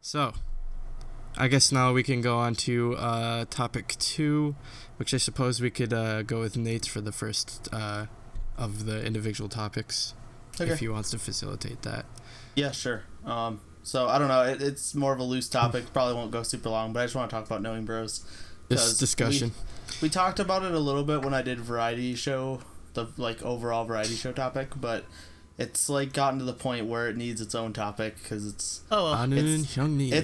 So, I guess now we can go on to topic 2, which I suppose we could go with Nate for the first of the individual topics, if he wants to facilitate that. Yeah, sure. So, I don't know. It's more of a loose topic. Probably won't go super long, but I just want to talk about Knowing Bros. This discussion. We talked about it a little bit when I did variety show, the overall variety show topic, but it's gotten to the point where it needs its own topic because it's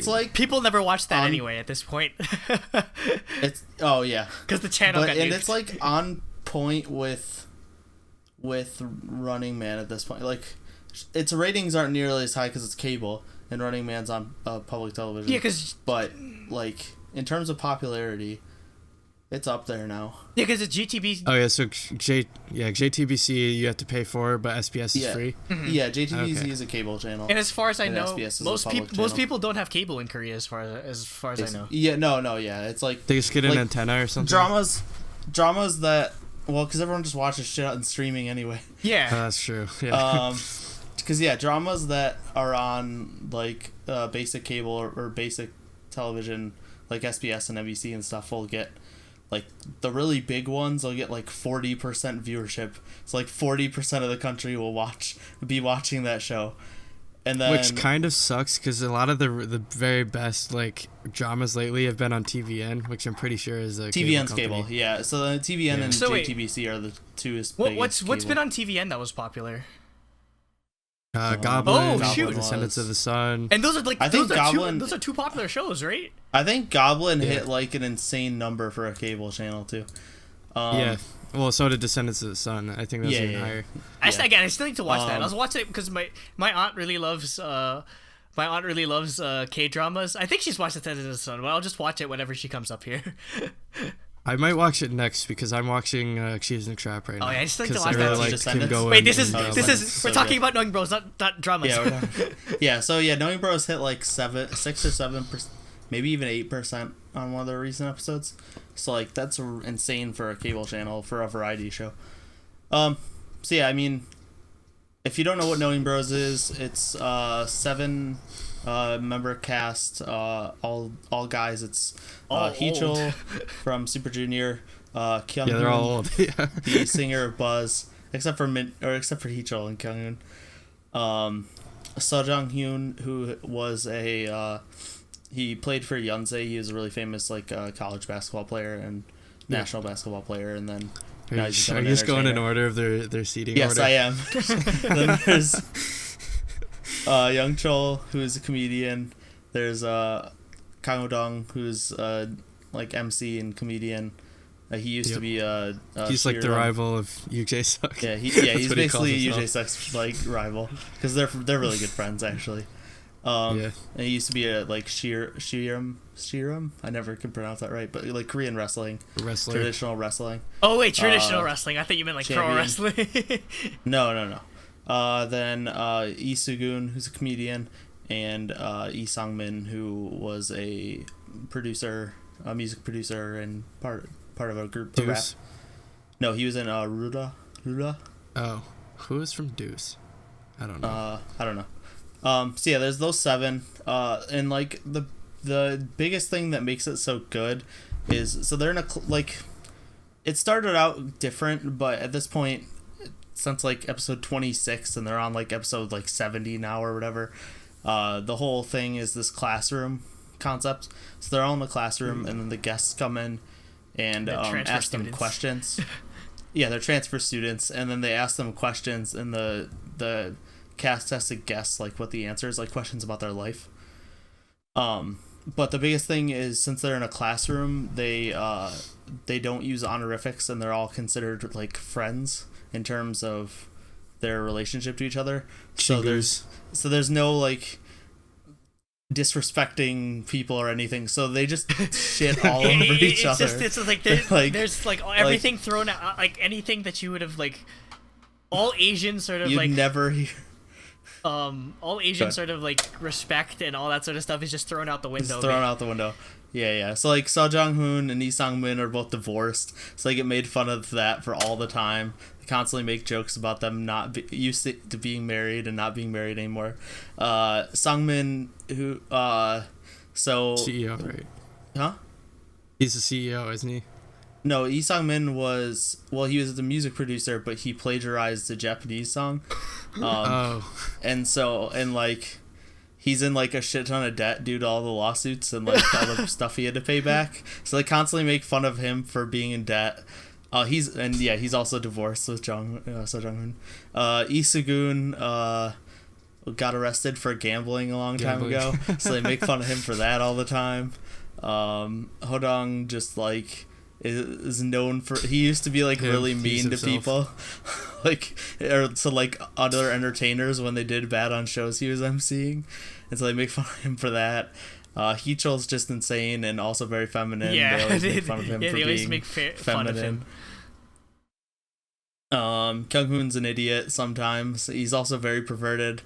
like people never watch that anyway at this point. Because the channel got nuked. And it's on point with Running Man at this point. Its ratings aren't nearly as high because it's cable and Running Man's on public television. Yeah, but in terms of popularity, it's up there now. Yeah, because it's GTB. Oh yeah, so JTBC you have to pay for, but SBS is free. Mm-hmm. Yeah, JTBC is a cable channel. And as far as I know, SBS most people don't have cable in Korea, as far as I know. Yeah, no, yeah, it's they just get an antenna or something. Dramas that because everyone just watches shit on streaming anyway. Yeah, that's true. Yeah. Because dramas that are on basic cable or basic television, like SBS and NBC and stuff, will get the really big ones will get 40% viewership. So 40% of the country will be watching that show. And then, which kind of sucks because a lot of the very best dramas lately have been on TVN, which I'm pretty sure is a TVN's cable. Yeah, so TVN and JTBC are the two biggest. What's been on TVN that was popular? Goblin, shoot. Descendants of the Sun, and those are Goblin. Those are two popular shows, right? I think Goblin hit an insane number for a cable channel too. Yeah, well, so did Descendants of the Sun. I think that's even higher. I still need to watch that. I was watching it because my aunt really loves K dramas. I think she's watched Descendants of the Sun, but I'll just watch it whenever she comes up here. I might watch it next because I'm watching Cheese and Trap right now. Oh yeah, I just like to watch that. Wait, this is we're talking about Knowing Bros, not dramas. Yeah, so Knowing Bros hit 6 or 7%, maybe even 8% on one of the recent episodes. So that's insane for a cable channel for a variety show. So yeah, I mean, if you don't know what Knowing Bros is, it's 7 member cast, all guys. It's Heechul from Super Junior, Kyung they're all old. the singer of Buzz, except for Heechul and Kyung Hoon. Seo Hyun, who was he played for Yonsei. He was a really famous college basketball player and national basketball player, and then are you just going in order of their seating order? Yes, I am. Then there's Young Chol, who's a comedian. There's Kang Ho-dong, who's MC and comedian. He used to be he's the rival of Yoo Jae-suk. Yeah, he's basically Yoo Jae-suk's rival because they're really good friends actually. And he used to be a Shiram. I never could pronounce that right, but Korean wrestling, traditional wrestling. Oh wait, traditional wrestling. I thought you meant champion. Pro wrestling. No. Then Lee Soo-gun, who's a comedian, and Lee Sang-min, who was a music producer and part of a group to rap. No, he was in Ruda. Oh, who is from Deuce? I don't know. So yeah, there's those 7. And the biggest thing that makes it so good is they're in it started out different, but at this point, since episode 26 and they're on episode 70 now or whatever, the whole thing is this classroom concept. So they're all in the classroom and then the guests come in and ask them questions. Yeah, they're transfer students, and then they ask them questions, and the cast has to guess what the answer is, questions about their life. But the biggest thing is, since they're in a classroom, they don't use honorifics, and they're all considered friends in terms of their relationship to each other. So there's no disrespecting people or anything. So they just shit all over each other. There's everything thrown out, anything that you would have all Asian sort of you'd never hear. all Asian sort of like respect and all that sort of stuff is just thrown out the window. It's thrown out the window. Yeah. So like Seo Jong-hoon and Lee Sang-min are both divorced, so they get made fun of that for all the time. They constantly make jokes about them used to being married and not being married anymore. Sang-min, who CEO, right? Huh? He's the CEO, isn't he? No, Lee Sang-min he was the music producer, but he plagiarized the Japanese song. And like he's in like a shit ton of debt due to all the lawsuits and like all the stuff he had to pay back. So they constantly make fun of him for being in debt. He's also divorced with Seo Jong-hoon. Lee Soo-goon got arrested for gambling a long time ago, so they make fun of him for that all the time. Hodong just like is known for, he used to be like really mean to people like, or to like other entertainers when they did bad on shows he was emceeing, and so they make fun of him for that. Heechol's just insane and also very feminine. Yeah, they always make fun of him for being fun of him. Kyung-hoon's an idiot sometimes. He's also very perverted.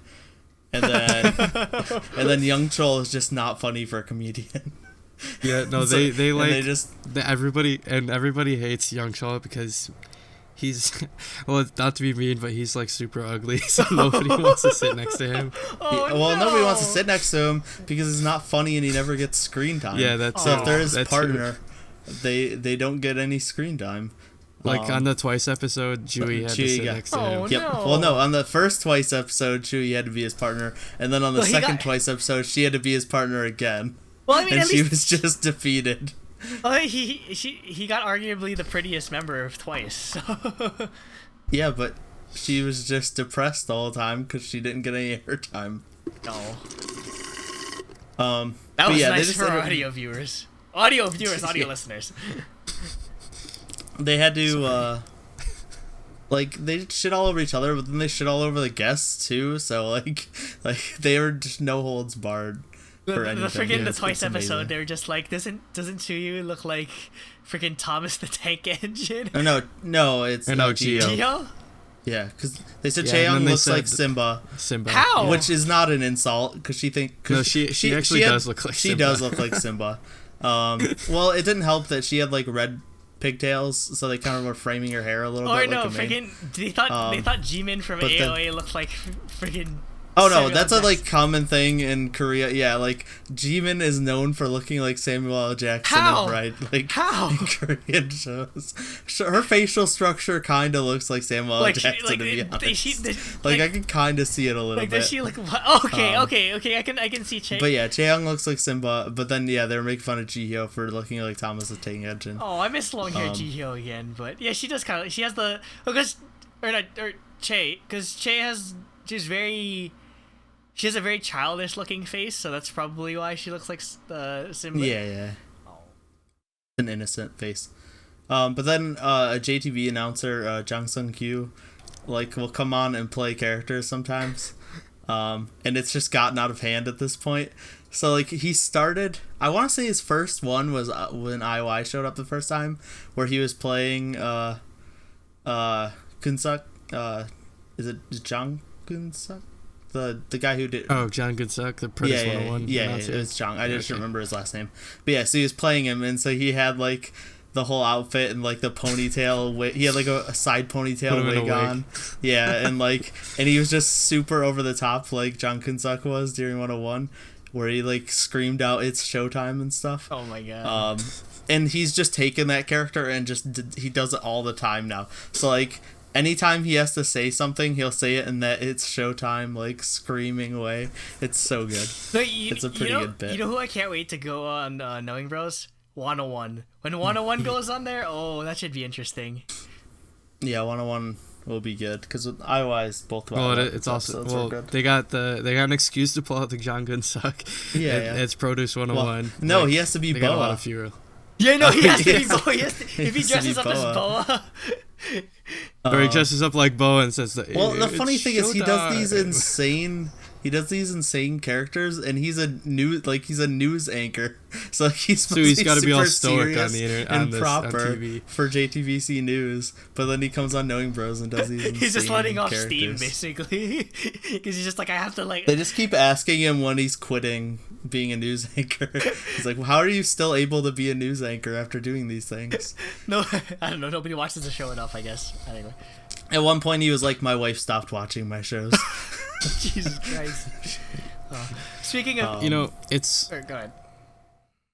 And then Young Chol is just not funny for a comedian. Yeah, no, everybody hates Young Chol because he's, well, not to be mean, but he's like super ugly, so nobody wants to sit next to him. Nobody wants to sit next to him because he's not funny and he never gets screen time. Yeah, that's so. If they're his partner, they don't get any screen time. Like on the Twice episode, Jui had to sit next to him. Yep. No. Well, no, on the first Twice episode, Jui had to be his partner, and then on the second Twice episode, she had to be his partner again. Well, I mean, and she was just defeated. He got arguably the prettiest member of Twice. So. Yeah, but she was just depressed the whole time because she didn't get any airtime. No. That was nice for our audio listeners. They had to, they shit all over each other, but then they shit all over the guests too. So like they were just no holds barred for anything. The Twice episode, they were just like, doesn't Chuyu look like freaking Thomas the Tank Engine? No, it's Gio. Yeah, because they said Chaeyoung looks like Simba. How? Which is not an insult, because she actually does look like Simba. She does look like Simba. Well, it didn't help that she had like red pigtails, so they kind of were framing her hair a little bit. No, freaking! They thought Jimin from AOA looked like freaking. Oh no, that's a like common thing in Korea. Yeah, like Jimin is known for looking like Samuel L. Jackson. How? Right? Like how? In Korean shows, her facial structure kind of looks like Samuel L. Jackson. To be honest, I can kind of see it a little bit. Does she look? Okay. I can see Chae. But yeah, Chaeyoung looks like Simba. But then they were making fun of Jihyo for looking like Thomas the Tank Engine. Oh, I miss long hair Jihyo again. But yeah, she does kind of. She has the Chae, because Chae has She has a very childish looking face, so that's probably why she looks like Simba. Yeah. Oh. An innocent face. But then a JTV announcer, Jang Sung-kyu, will come on and play characters sometimes. And it's just gotten out of hand at this point. So he started, I want to say his first one was when IOI showed up the first time, where he was playing Kunsuk. Is it Jang Kunsuk? The guy who did... Oh, John Goodsuck, the Produce 101. Yeah, it was Jang. I just remember his last name. But yeah, so he was playing him, and so he had, the whole outfit and, the ponytail... He had, a side ponytail wig on. Yeah, and, and he was just super over the top, like Jang Kunsuk was during 101, where he, screamed out, "It's showtime," and stuff. Oh, my God. And he's just taken that character and he does it all the time now. So, anytime he has to say something, he'll say it in that "it's showtime," screaming away. It's so good. It's a pretty good bit. You know who I can't wait to go on Knowing Bros? 101. When 101 goes on there, that should be interesting. Yeah, 101 will be good because with IOI's both. Well, it's also they got an excuse to pull out the Jang Gun-suk. Yeah, it's Produce 101. No, he has to be Boa. Got a lot of fuel. Yeah, no, he has to be Boa. If he dresses up as Boa. Or he dresses up like Bo and says that. Well, the funny thing is he does these insane. insane characters, and he's a news anchor, so he's got to be all stoic on the internet and proper on TV. for JTBC News. But then he comes on Knowing Bros and does these. He's just letting off characters. steam, basically, because he's just like, I have to like. They just keep asking him when he's quitting being a news anchor. He's like, well, how are you still able to be a news anchor after doing these things? No, I don't know. Nobody watches the show enough, I guess. Anyway. At one point, he was like, my wife stopped watching my shows. Jesus Christ. Speaking of... it's... Go ahead.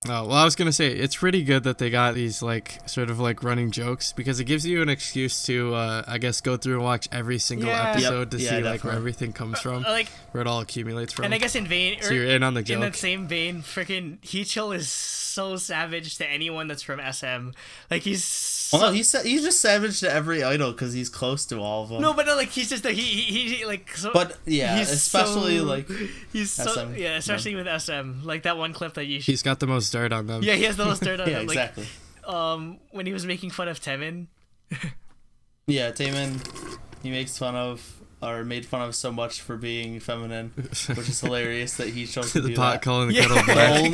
Oh, well, I was going to say, it's pretty good that they got these, sort of running jokes, because it gives you an excuse to, I guess, go through and watch every single episode to see, definitely. where everything comes from, where it all accumulates from. And I guess in you're in on the joke. In that same vein, freaking Heechul is so savage to anyone that's from SM. He's... Well, no, he's just savage to every idol because he's close to all of them. No, but he's just he so. But yeah, especially he's so SM. Yeah, especially with SM. That one clip that you. He's got the most dirt on them. Yeah, he has the most dirt on them. Exactly. When he was making fun of Taemin. Yeah, Taemin, he makes fun of or made fun of so much for being feminine, which is hilarious that he chose to do the pot that. calling the kettle black.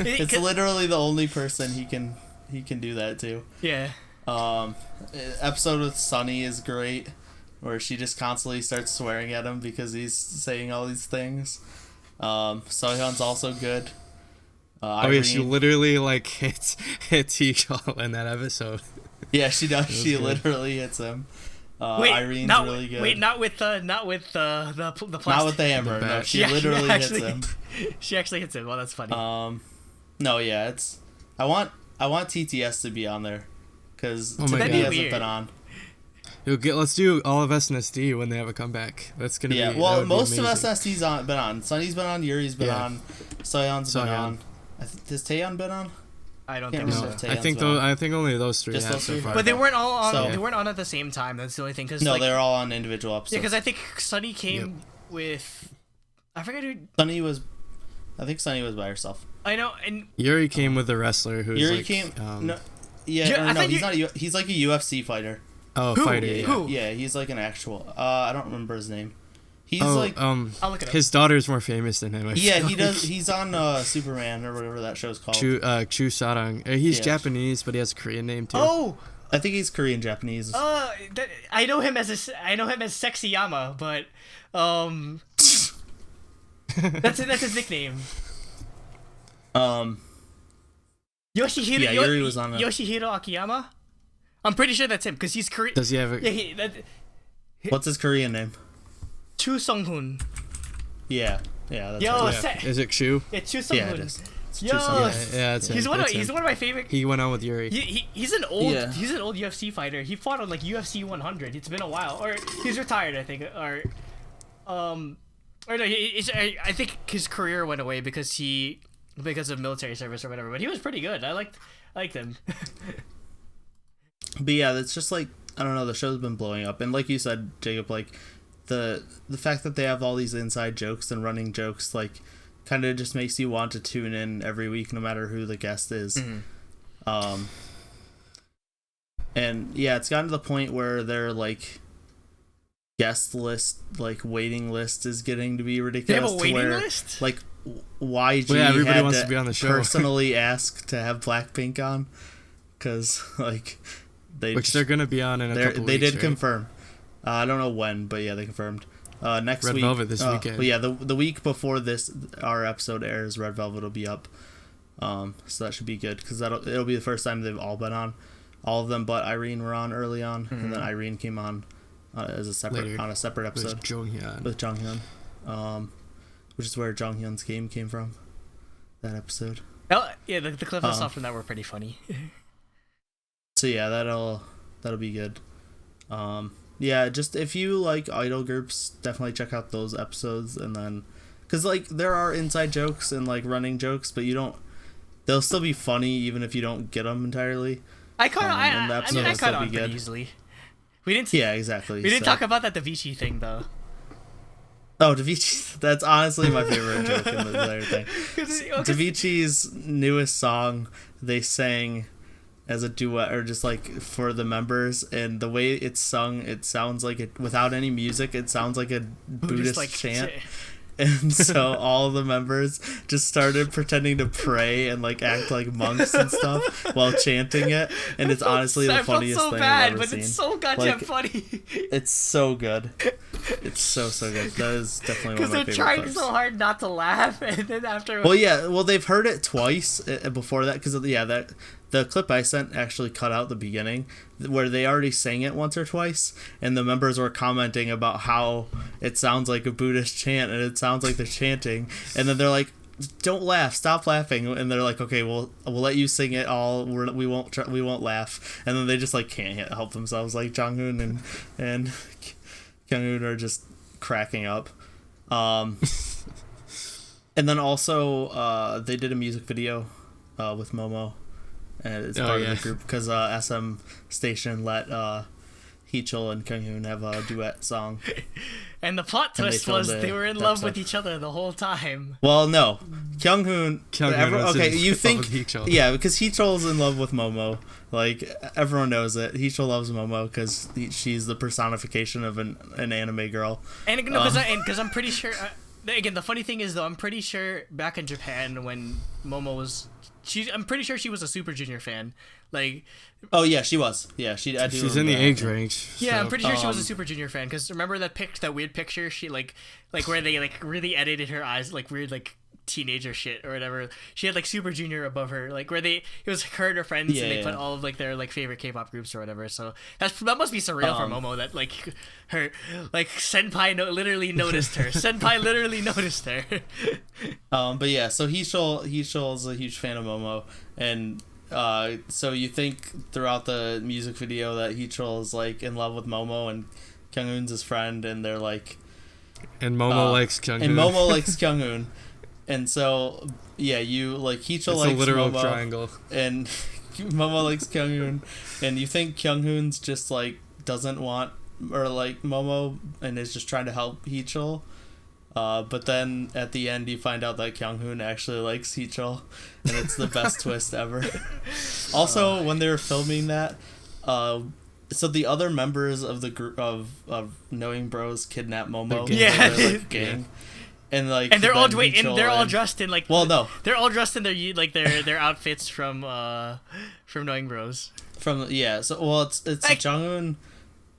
It's literally the only person he can do that to. Yeah. Episode with Sunny is great, where she just constantly starts swearing at him because he's saying all these things. Sohyun's also good. Yeah, she literally hits Heechul in that episode. Yeah, she does. She literally hits him. Irene's really good. Wait, not with the plastic. Not with the hammer. No, she literally hits him. She actually hits him. Well, that's funny. No, yeah, it's. I want TTS to be on there, because TTS hasn't been on. Let's do all of SNSD when they have a comeback. That's gonna be. Yeah, well, most of SSD's been on. Sunny's been on. Yuri's been on. Soyeon's been on. Has Taeyeon been on? I don't think so. I think only those three. Just those three? So far. But they weren't all on. They weren't on at the same time. That's the only thing. No, they're all on individual episodes. Yeah, because I think Sunny came with. I forget who. I think Sunny was by herself. I know, and Yuri came with the wrestler who's Yuri came. No, he's not. He's like a UFC fighter. Oh, who? fighter. Who? Yeah, he's like an actual. I don't remember his name. He's I'll look it up. His daughter's more famous than him. He does. He's on Superman or whatever that show's called. Chu Sarang. He's Japanese, but he has a Korean name too. Oh, I think he's Korean Japanese. I know him as Sexy Yama, but that's his nickname. Yoshihiro. Yeah, Yuri was on it. Yoshihiro Akiyama. I'm pretty sure that's him because he's Korean. Does he have a? Yeah, What's his Korean name? Chu Sung-hoon. Yeah, that's right. Is it Chu? Yeah, Chu Sung-hoon. Yeah, it is. That's he's him. one of my favorite. He went on with Yuri. He's an old UFC fighter. He fought on UFC 100. It's been a while, or he's retired, I think, or no, I think his career went away because of military service or whatever. But he was pretty good. I liked him. But yeah, it's just I don't know. The show's been blowing up, and like you said, Jacob, the fact that they have all these inside jokes and running jokes, kind of just makes you want to tune in every week, no matter who the guest is. Mm-hmm. And yeah, it's gotten to the point where their guest list, waiting list, is getting to be ridiculous. They have a waiting list? YG everybody had wants to be on the show. Personally ask to have Blackpink on, because they're gonna be on in a couple weeks. They did right? confirm. I don't know when, but yeah, they confirmed. Next Red week, Velvet this weekend. Well, yeah, the week before our episode airs, Red Velvet will be up. So that should be good, because it'll be the first time they've all been on. All of them but Irene were on early on, mm-hmm. and then Irene came on as a separate episode with Jonghyun. Which is where Jonghyun's game came from. That episode. Oh yeah, the clips I saw from that were pretty funny. So yeah, that'll be good. Yeah, just if you like idol groups, definitely check out those episodes, and then, because there are inside jokes and running jokes, but they'll still be funny even if you don't get them entirely. I caught on pretty easily. We didn't. Yeah, exactly. We didn't talk about that Davichi thing though. Oh, Davichi, that's honestly my favorite joke in the entire thing. Davichi's newest song, they sang as a duet, or just like for the members, and the way it's sung, it sounds like it without any music. It sounds like a Buddhist like, chant. And so all the members just started pretending to pray and like act like monks and stuff while chanting it, and it's honestly the funniest thing I've ever seen. It's so goddamn funny. It's so good. It's so good. That is definitely one of my favorite because they're trying clips. so hard not to laugh, and then after. Well, they've heard it twice before that, because that the clip I sent actually cut out the beginning where they already sang it once or twice, and the members were commenting about how it sounds like a Buddhist chant and it sounds like they're chanting, and then they're like, "Don't laugh, stop laughing," and they're like, "Okay, we'll let you sing it all. We won't laugh," and then they just like can't help themselves. Like Jonghoon and Kyunghoon are just cracking up. And then also they did a music video with Momo. And it's part of the group because SM Station let Heechul and Kyunghoon have a duet song. And the plot twist was they were in love with each other the whole time. Well, no, Kyunghoon. You think? Yeah, because Heechul's in love with Momo. Like everyone knows it. Heechul loves Momo because she's the personification of an anime girl. And because I'm pretty sure. Again, the funny thing is though, I'm pretty sure back in Japan when Momo was. I'm pretty sure she was a Super Junior fan. Like, oh yeah, she was. Yeah, she's in the age range. Yeah, so. I'm pretty sure she was a Super Junior fan because remember that weird picture she like where they like really edited her eyes like weird like teenager shit or whatever. She had like Super Junior above her, like where it was her and her friends, and they put all of like their like favorite K-pop groups or whatever. So that must be surreal for Momo that like her like senpai literally noticed her. Senpai literally noticed her. But yeah, so Heechul is a huge fan of Momo, and so you think throughout the music video that Heechul is like in love with Momo and Kyunghoon's his friend, and they're like, and Momo likes Kyunghoon. And Momo likes Kyunghoon. And so, yeah, you like Heechul likes Momo, it's a literal triangle, and Momo likes Kyunghoon, and you think Kyunghoon's just like doesn't want or like Momo and is just trying to help Heechul, but then at the end you find out that Kyunghoon actually likes Heechul, and it's the best twist ever. Also, when they were filming that, so the other members of the group of Knowing Bros kidnap Momo. Yeah, they're like a gang. And like, and they're all dressed in like. Well, no, they're all dressed in their outfits from Knowing Bros. So it's like, Jonghoon,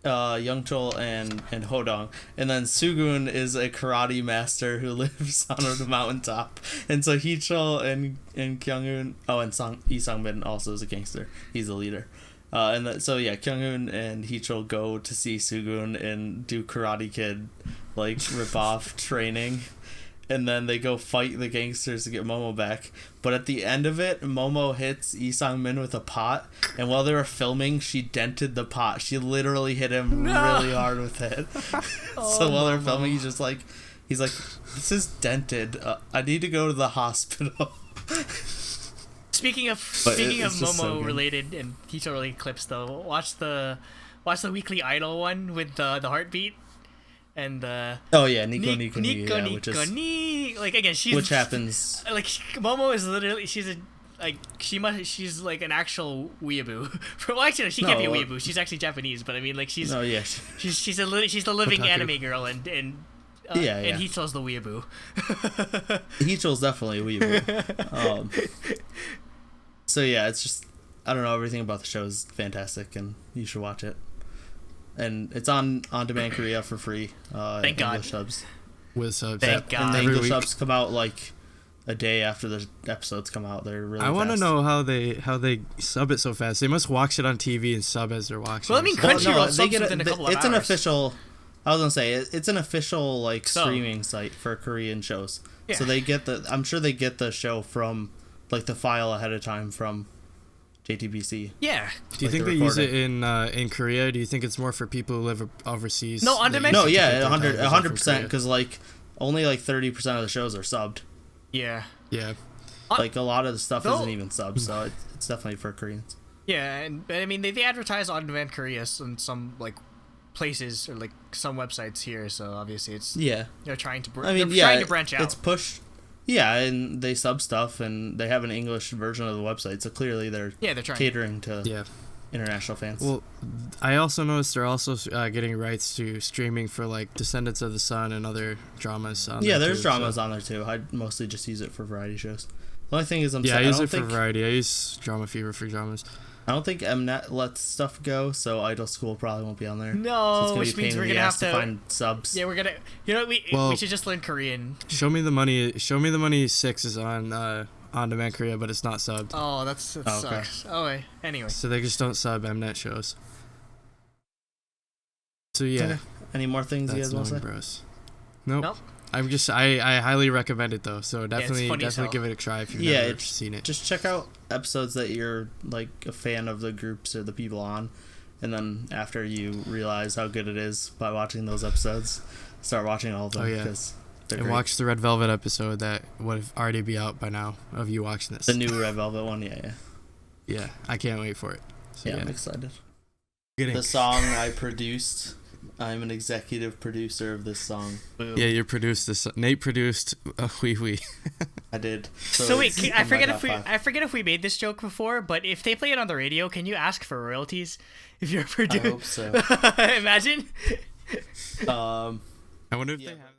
Youngchul, and Hodong, and then Sugun is a karate master who lives on the mountaintop, and so Heechul and Kyunghoon. Oh, and Lee Sangmin also is a gangster. He's the leader. Kyunghoon and Heechul go to see Sugun and do Karate Kid like rip-off training, and then they go fight the gangsters to get Momo back. But at the end of it, Momo hits Lee Sang-min with a pot, and while they were filming, she dented the pot. She literally hit him really hard with it. So while they're filming, he's like, "This is dented. I need to go to the hospital." Speaking of Momo related and Heechul related clips, though, watch the Weekly Idol one with the heartbeat. And Nico, like again, which happens like Momo is literally she's like an actual weeaboo. Well, actually, no, she can't be a weeaboo. She's actually Japanese, but I mean, like she's the living anime girl, and Heechul's the weeaboo. Heechul's definitely a weeaboo. So yeah, it's just I don't know, everything about the show is fantastic, and you should watch it. And it's on demand Korea for free. Thank God. English subs. With subs. Thank God. And the English subs come out like a day after the episodes come out. They're really. I want to know how they sub it so fast. They must watch it on TV and sub as they're watching. Well, I mean, Crunchyroll subs within a couple of hours. It's an official. I was gonna say it's an official like streaming site for Korean shows. Yeah. So they get I'm sure they get the show from like the file ahead of time from JTBC. Yeah. Do you think they use it in Korea? Do you think it's more for people who live overseas? No, on demand. No, yeah, 100%. Because like only like 30% of the shows are subbed. Yeah. Yeah. Like a lot of the stuff isn't even subbed, so it's definitely for Koreans. Yeah, and I mean they advertise on demand Korea in some like places or like some websites here, so obviously it's they're trying to trying to branch out. Yeah, and they sub stuff, and they have an English version of the website, so clearly they're trying. catering to international fans. Well, I also noticed they're also getting rights to streaming for like Descendants of the Sun and other dramas. On there there's too, dramas on there too. I mostly just use it for variety shows. The only thing is, I use it for variety. I use Drama Fever for dramas. I don't think Mnet lets stuff go, so Idol School probably won't be on there. No, so which means we're gonna have to find subs. Yeah, we're gonna. We should just learn Korean. Show Me the Money. Show Me the Money 6 is on demand Korea, but it's not subbed. Oh, that sucks. Okay. Oh, anyway. So they just don't sub Mnet shows. So yeah. Okay. Any more things you guys want to say? Bros. Nope. I highly recommend it though. So definitely give it a try if you've never seen it. Just check out episodes that you're like a fan of the groups or the people on, and then after you realize how good it is by watching those episodes, start watching all of them. Because and great. Watch the Red Velvet episode that would already be out by now of you watching this. The new Red Velvet one, Yeah, I can't wait for it. So, I'm excited. The song I produced. I'm an executive producer of this song. Boom. Yeah, you produced this. Nate produced Wee Wee. I did. So wait, I forget if we made this joke before, but if they play it on the radio, can you ask for royalties if you're a producer? I hope so. Imagine. I wonder if they have.